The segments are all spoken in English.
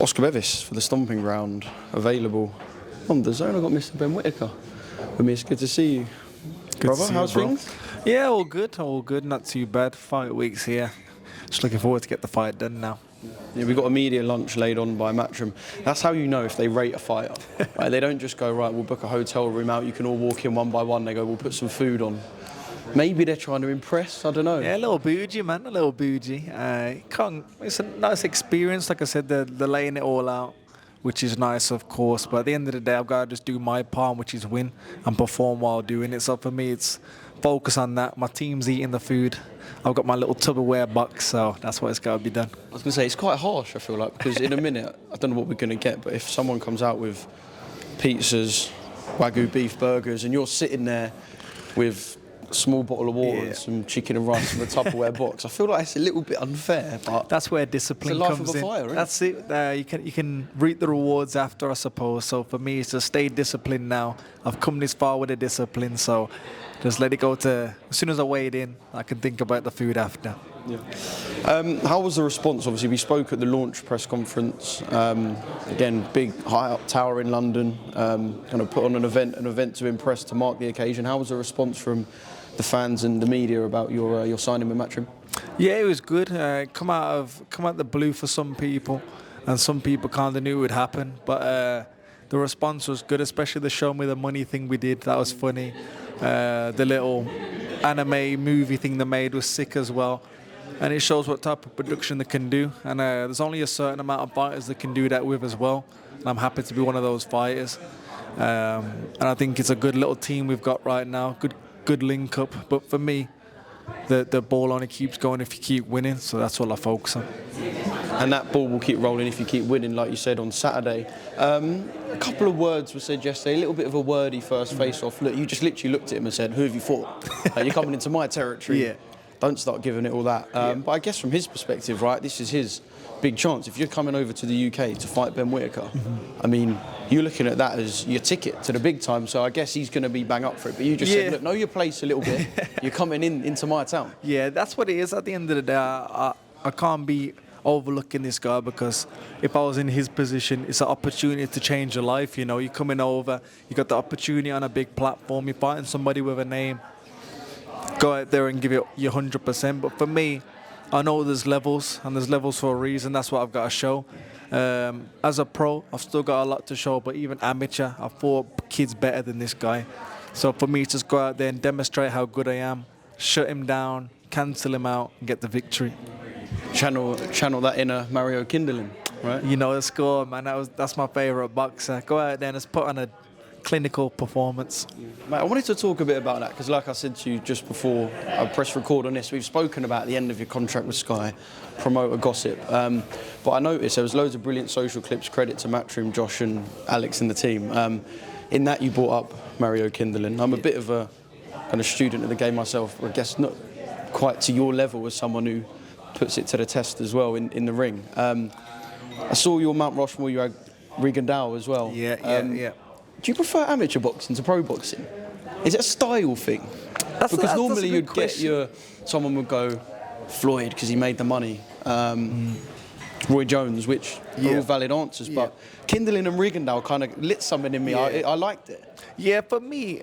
Oscar Bevis for the Stomping Ground, available on DAZN. I've got Mr. Ben Whittaker with me. It's good to see you. Good Brother, to see how's you, bro. things? Yeah, all good, not too bad. 5 weeks here. Just looking forward to get the fight done now. Yeah, we've got a media lunch laid on by Matchroom. That's how you know if they rate a fighter. Right, they don't just go, right, we'll book a hotel room out, you can all walk in one by one. They go, we'll put some food on. Maybe they're trying to impress, I don't know. Yeah, a little bougie, man, a little bougie. It's a nice experience, like I said, they're laying it all out, which is nice, of course. But at the end of the day, I've got to just do my part, which is win and perform while doing it. So for me, it's focus on that. My team's eating the food. I've got my little Tupperware box, so that's what it's got to be done. I was going to say, it's quite harsh, I feel like, because in a minute, I don't know what we're going to get, but if someone comes out with pizzas, Wagyu beef burgers, and you're sitting there with a small bottle of water and some chicken and rice from a Tupperware box, I feel like it's a little bit unfair, but that's where discipline it's the life comes of a in. fighter, isn't That's it. You can reap the rewards after, I suppose. So for me, it's to stay disciplined now. I've come this far with the discipline, so just let it go to, as soon as I weighed in, I can think about the food after. Yeah. How was the response? Obviously, we spoke at the launch press conference. Again, big high up tower in London. Kind of put on an event to impress, to mark the occasion. How was the response from the fans and the media about your signing with Matchroom? Yeah, it was good. Come out the blue for some people, and some people kind of knew it would happen. But the response was good, especially the show me the money thing we did. That was funny. The little anime movie thing they made was sick as well. And it shows what type of production they can do. And there's only a certain amount of fighters that can do that with as well. And I'm happy to be one of those fighters. And I think it's a good little team we've got right now. Good link up. But for me, the ball only keeps going if you keep winning. So that's what I focus on. And that ball will keep rolling if you keep winning, like you said on Saturday. A couple of words were said yesterday, a little bit of a wordy first face-off. Look, you just literally looked at him and said, who have you fought? You're coming into my territory. Yeah. Don't start giving it all that. But I guess from his perspective, right, this is his big chance. If you're coming over to the UK to fight Ben Whittaker, I mean, you're looking at that as your ticket to the big time. So I guess he's going to be bang up for it. But you just said, look, know your place a little bit. You're coming into my town. Yeah, that's what it is. At the end of the day, I can't be overlooking this guy, because if I was in his position, it's an opportunity to change your life. You know, you're coming over, you got the opportunity on a big platform, you're fighting somebody with a name. Go out there and give it your 100%. But for me, I know there's levels, and there's levels for a reason. That's what I've got to show. As a pro, I've still got a lot to show, but even amateur, I fought kids better than this guy. So for me, just go out there and demonstrate how good I am, shut him down, cancel him out, and get the victory. Channel that inner Mario Kindling, right? You know the score, man. That's my favourite boxer. Go out there and just put on a clinical performance. Mate, I wanted to talk a bit about that, because like I said to you just before I press record on this, we've spoken about the end of your contract with Sky, promoter gossip. But I noticed there was loads of brilliant social clips, credit to Matchroom, Josh and Alex and the team. In that you brought up Mario Kindling. I'm a bit of a kind of student of the game myself, I guess not quite to your level as someone who puts it to the test as well in the ring. I saw your Mount Rushmore, you had Regan Dow as well. Yeah. Do you prefer amateur boxing to pro boxing? Is it a style thing? Because normally you'd get someone would go Floyd because he made the money, Roy Jones, which are all valid answers, but Kindling and Regan Dow kind of lit something in me. I liked it. Yeah, for me,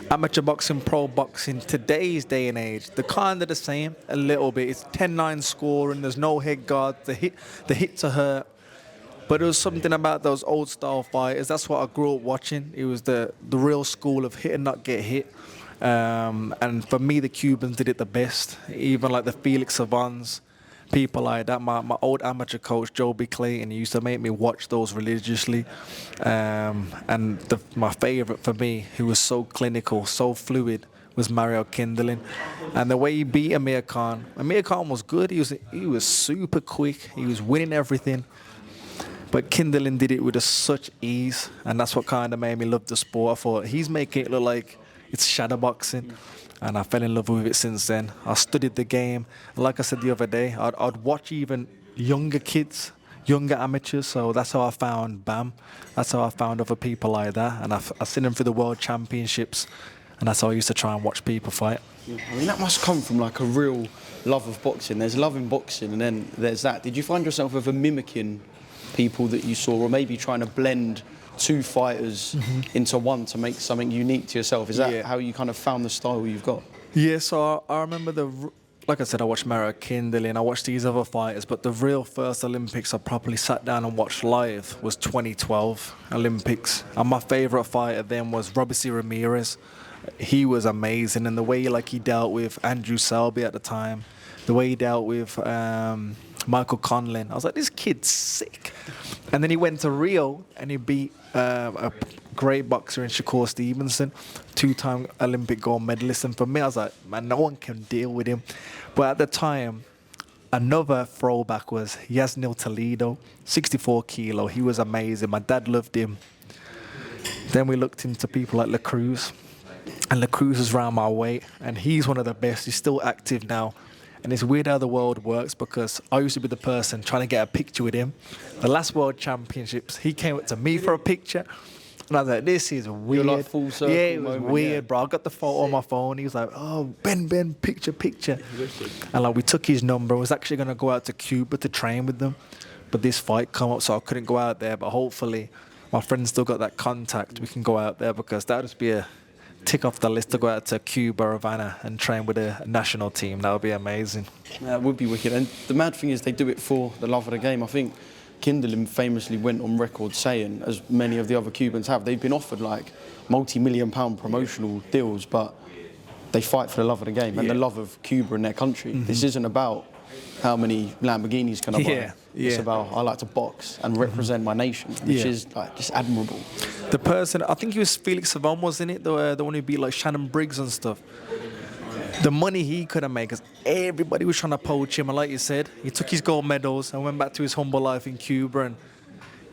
amateur boxing, pro boxing, today's day and age, they're kind of the same a little bit. It's 10-9 scoring, there's no head guard, the hits are hurt. But there was something about those old style fighters. That's what I grew up watching. It was the real school of hit and not get hit. And for me, the Cubans did it the best. Even like the Felix Savans, people like that. My old amateur coach, Joe B. Clayton, he used to make me watch those religiously. And my favorite for me, who was so clinical, so fluid, was Mario Kindling. And the way he beat Amir Khan was good. He was super quick. He was winning everything. But Kindling did it with such ease, and that's what kind of made me love the sport. I thought, he's making it look like it's shadow boxing, and I fell in love with it since then. I studied the game, and like I said the other day, I'd watch even younger kids, younger amateurs, so that's how I found Bam. That's how I found other people like that, and I've seen them through the World Championships, And that's how I used to try and watch people fight. I mean, that must come from like a real love of boxing. There's love in boxing, and then there's that. Did you find yourself ever mimicking people that you saw, or maybe trying to blend two fighters into one to make something unique to yourself? Is that how you kind of found the style you've got? Yeah, so I remember like I said, I watched Mara Kindley and I watched these other fighters, but the real first Olympics I properly sat down and watched live was 2012 Olympics. And my favourite fighter then was Roberto Ramirez. He was amazing, and the way he dealt with Andrew Selby at the time, the way he dealt with Michael Conlon, I was like, this kid's sick. And then he went to Rio and he beat a great boxer in Shakur Stevenson, 2-time Olympic gold medalist. And for me, I was like, man, no one can deal with him. But at the time, another throwback was Yasnil Toledo, 64 kilo. He was amazing. My dad loved him. Then we looked into people like La Cruz. And La Cruz is around my weight. And he's one of the best. He's still active now. And it's weird how the world works, because I used to be the person trying to get a picture with him. The last World Championships, he came up to me for a picture. And I was like, this is weird. You're like full circle. Yeah, it was moment, weird, bro. I got the photo on my phone. He was like, oh, Ben, picture. And we took his number. I was actually going to go out to Cuba to train with them. But this fight come up, so I couldn't go out there. But hopefully, my friends still got that contact. We can go out there, because that would just be a tick off the list to go out to Cuba or Havana and train with a national team. That would be amazing. Yeah, it would be wicked. And the mad thing is, they do it for the love of the game. I think Kindley famously went on record saying, as many of the other Cubans have, they've been offered like multi-million-pound promotional deals, but they fight for the love of the game and the love of Cuba and their country. This isn't about how many Lamborghinis can I buy. It's about, I like to box and represent my nation, which is like just admirable. The person, I think he was Felix Savon, wasn't it? The one who beat like Shannon Briggs and stuff. The money he could have made, because everybody was trying to poach him. And like you said, he took his gold medals and went back to his humble life in Cuba. And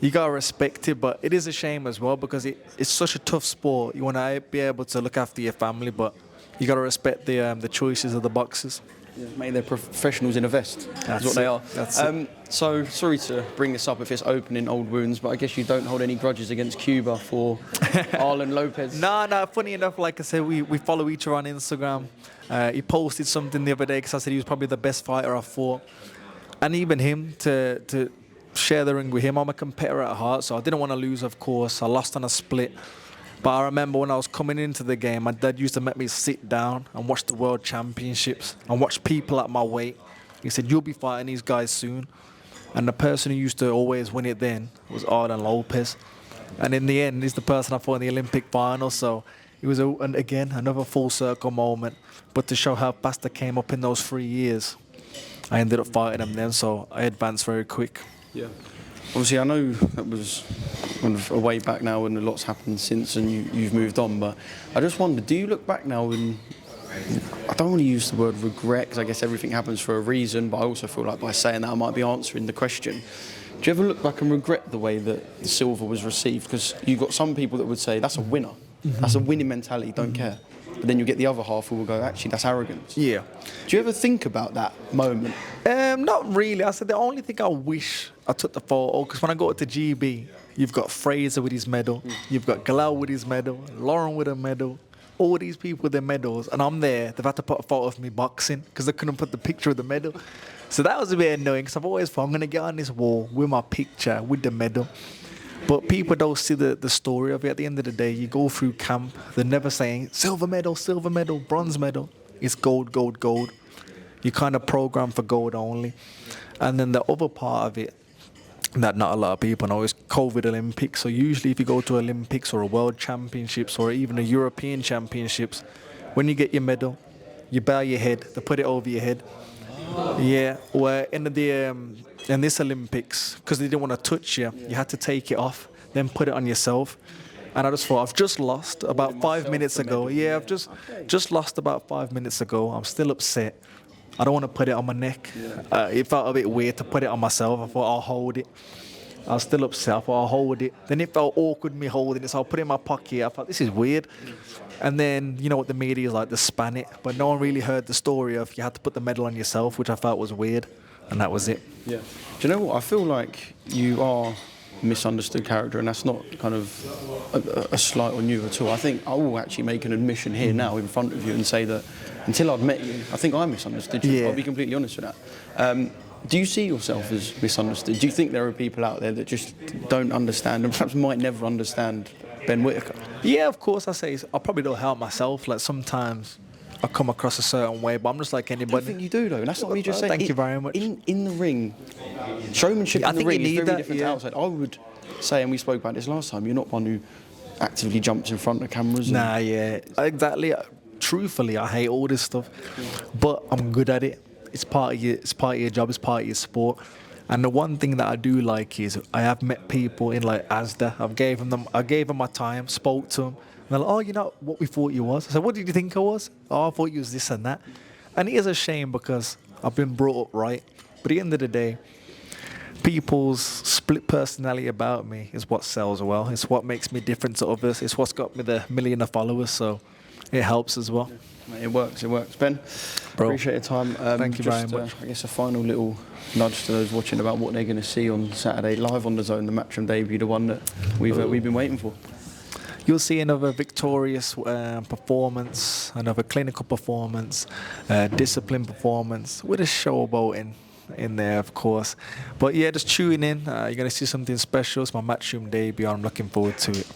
you got to respect it, but it is a shame as well, because it's such a tough sport. You want to be able to look after your family, but you got to respect the choices of the boxers. Yeah, mate, they're professionals in a vest. That's what they are. That's it. So, sorry to bring this up if it's opening old wounds, but I guess you don't hold any grudges against Cuba for Arlen Lopez. No, funny enough, like I said, we follow each other on Instagram. He posted something the other day, because I said he was probably the best fighter I fought. And even him, to share the ring with him, I'm a competitor at heart, so I didn't want to lose, of course. I lost on a split. But I remember when I was coming into the game, my dad used to make me sit down and watch the World Championships and watch people at my weight. He said, you'll be fighting these guys soon. And the person who used to always win it then was Arlen Lopez. And in the end, he's the person I fought in the Olympic final. So it was, again, another full circle moment. But to show how fast I came up in those 3 years, I ended up fighting him then. So I advanced very quick. Yeah. Obviously, I know that was kind of a way back now, and a lot's happened since, and you've moved on. But I just wonder, do you look back now and, I don't want to use the word regret, because I guess everything happens for a reason, but I also feel like by saying that I might be answering the question. Do you ever look back and regret the way that the silver was received? Because you've got some people that would say, that's a winner. That's a winning mentality, don't care. But then you get the other half who will go, actually, that's arrogance. Yeah. Do you ever think about that moment? Not really. I said the only thing I wish I took the photo, because when I go to GB, you've got Fraser with his medal, you've got Galal with his medal, Lauren with a medal, all these people with their medals, and I'm there. They've had to put a photo of me boxing because they couldn't put the picture of the medal. So that was a bit annoying, because I've always thought I'm going to get on this wall with my picture, with the medal. But people don't see the story of it. At the end of the day, you go through camp, they're never saying silver medal, bronze medal. It's gold, gold, gold. You kind of program for gold only. And then the other part of it that not a lot of people know is COVID Olympics. So usually if you go to Olympics or a World Championships or even a European Championships, when you get your medal, you bow your head, they put it over your head. Yeah, where in this Olympics, because they didn't want to touch you, you had to take it off, then put it on yourself. And I just thought, I've just lost about 5 minutes ago. Yeah, I've just lost about 5 minutes ago. I'm still upset. I don't want to put it on my neck. It felt a bit weird to put it on myself. I thought I'll hold it. I was still upset. I thought I'll hold it. Then it felt awkward me holding it, so I put it in my pocket. I thought, this is weird. And then, you know what the media is like, they span it. But no one really heard the story of you had to put the medal on yourself, which I felt was weird. And that was it. Yeah. Do you know what? I feel like you are misunderstood character, and that's not kind of a slight on you at all. I think I will actually make an admission here now in front of you and say that until I'd met you, I think I misunderstood you. Yeah. I'll be completely honest with that. Do you see yourself as misunderstood? Do you think there are people out there that just don't understand and perhaps might never understand Ben Whittaker? Yeah, of course. I probably don't help myself. Like sometimes I come across a certain way, but I'm just like I anybody. think you do though, and that's what we just say. Thank you very much. In the ring, showmanship I in the think ring you is need very that, different to yeah. outside. I would say, and we spoke about this last time, you're not one who actively jumps in front of cameras. Nah, yeah, exactly. Truthfully, I hate all this stuff, but I'm good at it. It's part of your job. It's part of your sport. And the one thing that I do like is I have met people in like ASDA. I gave them my time, spoke to them. And they're like, oh, you know what we thought you was. I said, what did you think I was? Oh, I thought you was this and that. And it is a shame because I've been brought up right. But at the end of the day, people's split personality about me is what sells well. It's what makes me different to others. It's what's got me the million of followers. So it helps as well. It works. Ben, Bro, appreciate your time. thank you very much. I guess a final little nudge to those watching about what they're going to see on Saturday live on DAZN, the Matchroom debut, the one that we've been waiting for. You'll see another victorious performance, another clinical performance, disciplined performance with a showboating in there, of course. But yeah, just tune in. You're going to see something special. It's my Matchroom debut. I'm looking forward to it.